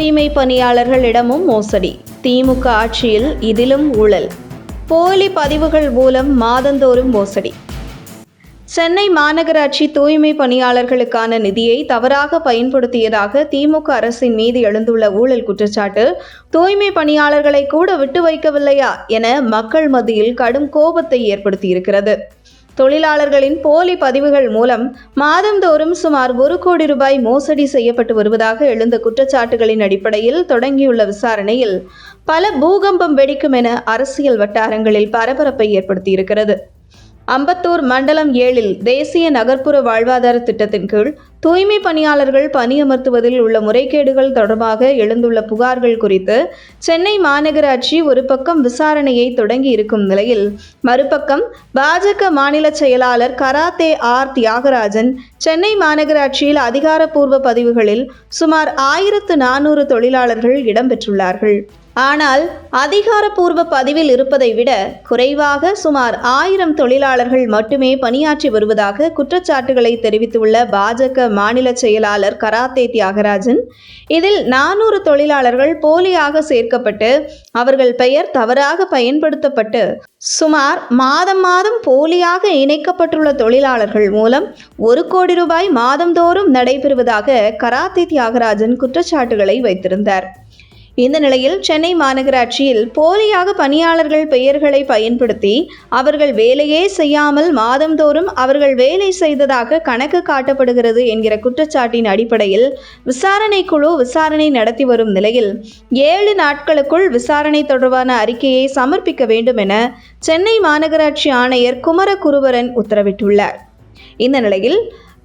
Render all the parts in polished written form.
தூய்மை பணியாளர்களிடமும் மோசடி, திமுக ஆட்சியில் இதிலும் ஊழல், போலி பதிவுகள் மூலம் மாதந்தோறும் மோசடி. சென்னை மாநகராட்சி தூய்மை பணியாளர்களுக்கான நிதியை தவறாக பயன்படுத்தியதாக திமுக அரசின் மீது எழுந்துள்ள ஊழல் குற்றச்சாட்டு தூய்மை பணியாளர்களை கூட விட்டு வைக்கவில்லையா என மக்கள் மத்தியில் கடும் கோபத்தை ஏற்படுத்தியிருக்கிறது. தொழிலாளர்களின் போலி பதிவுகள் மூலம் மாதந்தோறும் சுமார் 1 கோடி ரூபாய் மோசடி செய்யப்பட்டு வருவதாக எழுந்த குற்றச்சாட்டுகளின் அடிப்படையில் தொடங்கியுள்ள விசாரணையில் பல பூகம்பம் வெடிக்கும் என அரசியல் வட்டாரங்களில் பரபரப்பை ஏற்படுத்தியிருக்கிறது. அம்பத்தூர் மண்டலம் 7 தேசிய நகர்ப்புற வாழ்வாதார திட்டத்தின் கீழ் தூய்மை பணியாளர்கள் பணியமர்த்துவதில் உள்ள முறைகேடுகள் தொடர்பாக எழுந்துள்ள புகார்கள் குறித்து சென்னை மாநகராட்சி ஒரு பக்கம் விசாரணையை தொடங்கி இருக்கும் நிலையில், மறுபக்கம் பாஜக மாநில செயலாளர் கராத்தே ஆர் தியாகராஜன் சென்னை மாநகராட்சியில் அதிகாரப்பூர்வ பதிவுகளில் சுமார் 1400 தொழிலாளர்கள் இடம்பெற்றுள்ளார்கள். ஆனால் அதிகாரப்பூர்வ பதிவில் இருப்பதை விட குறைவாக சுமார் 1000 தொழிலாளர்கள் மட்டுமே பணியாற்றி வருவதாக குற்றச்சாட்டுகளை தெரிவித்துள்ள பாஜக மாநில செயலாளர் கராத்தே தியாகராஜன், இதில் 400 தொழிலாளர்கள் போலியாக சேர்க்கப்பட்டு அவர்கள் பெயர் தவறாக பயன்படுத்தப்பட்டு சுமார் மாதம் போலியாக இணைக்கப்பட்டுள்ள தொழிலாளர்கள் மூலம் 1 கோடி ரூபாய் மாதந்தோறும் நடைபெறுவதாக கராத்தே தியாகராஜன் குற்றச்சாட்டுகளை வைத்திருந்தார். இந்த நிலையில் சென்னை மாநகராட்சியில் போலியாக பணியாளர்கள் பெயர்களை பயன்படுத்தி அவர்கள் வேலையே செய்யாமல் மாதந்தோறும் அவர்கள் வேலை செய்ததாக கணக்கு காட்டப்படுகிறது என்கிற குற்றச்சாட்டின் அடிப்படையில் விசாரணை குழு விசாரணை நடத்தி வரும் நிலையில் 7 நாட்களுக்குள் விசாரணை தொடர்பான அறிக்கையை சமர்ப்பிக்க வேண்டும் என சென்னை மாநகராட்சி ஆணையர் குமரகுருபரன் உத்தரவிட்டுள்ளார். இந்த நிலையில்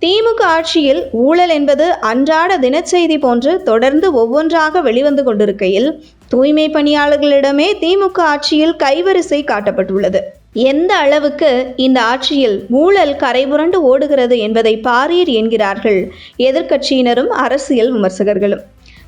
திமுக ஆட்சியில் ஊழல் என்பது அன்றாட தினச்செய்தி போன்று தொடர்ந்து ஒவ்வொன்றாக வெளிவந்து கொண்டிருக்கையில் தூய்மை பணியாளர்களிடமே திமுக ஆட்சியில் கைவரிசை காட்டப்பட்டுள்ளது. எந்த அளவுக்கு இந்த ஆட்சியில் ஊழல் கரைபுரண்டு ஓடுகிறது என்பதை பாரீர் என்கிறார்கள் எதிர்க்கட்சியினரும் அரசியல் விமர்சகர்களும்.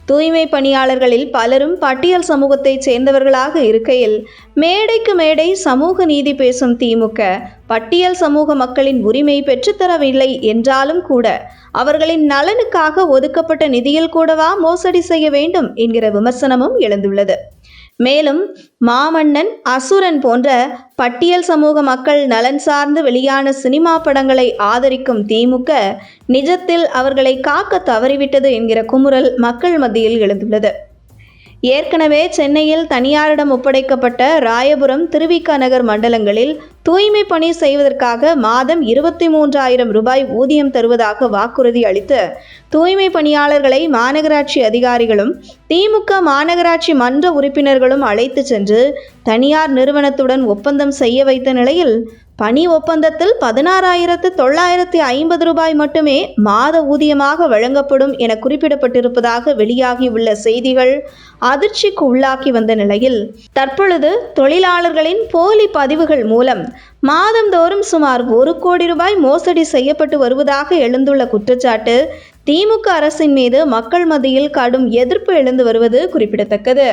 தூய்மை பணியாளர்களில் பலரும் பட்டியல் சமூகத்தை சேர்ந்தவர்களாக இருக்கையில் மேடைக்கு மேடை சமூக நீதி பேசும் திமுக பட்டியல் சமூக மக்களின் உரிமை பெற்றுத்தரவில்லை என்றாலும் கூட அவர்களின் நலனுக்காக ஒதுக்கப்பட்ட நிதியில் கூடவா மோசடி செய்ய வேண்டும் என்கிற விமர்சனமும் எழுந்துள்ளது. மேலும் மாமன்னன், அசுரன் போன்ற பட்டியல் சமூக மக்கள் நலன் சார்ந்து வெளியான சினிமா படங்களை ஆதரிக்கும் திமுக நிஜத்தில் அவர்களை காக்க தவறிவிட்டது என்கிற குமுறல் மக்கள் மத்தியில் எழுந்துள்ளது. ஏற்கனவே சென்னையில் தனியாரிடம் ஒப்படைக்கப்பட்ட ராயபுரம், திருவிக நகர் மண்டலங்களில் தூய்மை பணி செய்வதற்காக மாதம் 23,000 ரூபாய் ஊதியம் தருவதாக வாக்குறுதி அளித்து தூய்மை பணியாளர்களை மாநகராட்சி அதிகாரிகளும் திமுக மாநகராட்சி மன்ற உறுப்பினர்களும் அழைத்து சென்று தனியார் நிறுவனத்துடன் ஒப்பந்தம் செய்ய வைத்த நிலையில் பணி ஒப்பந்தத்தில் 16,950 ரூபாய் மட்டுமே மாத ஊதியமாக வழங்கப்படும் என குறிப்பிடப்பட்டிருப்பதாக வெளியாகியுள்ள செய்திகள் அதிர்ச்சிக்கு உள்ளாக்கி வந்த நிலையில், தற்பொழுது தொழிலாளர்களின் போலி பதிவுகள் மூலம் மாதந்தோறும் சுமார் 1 கோடி ரூபாய் மோசடி செய்யப்பட்டு வருவதாக எழுந்துள்ள குற்றச்சாட்டு திமுக அரசின் மீது மக்கள் மத்தியில் கடும் எதிர்ப்பு எழுந்து வருவது குறிப்பிடத்தக்கது.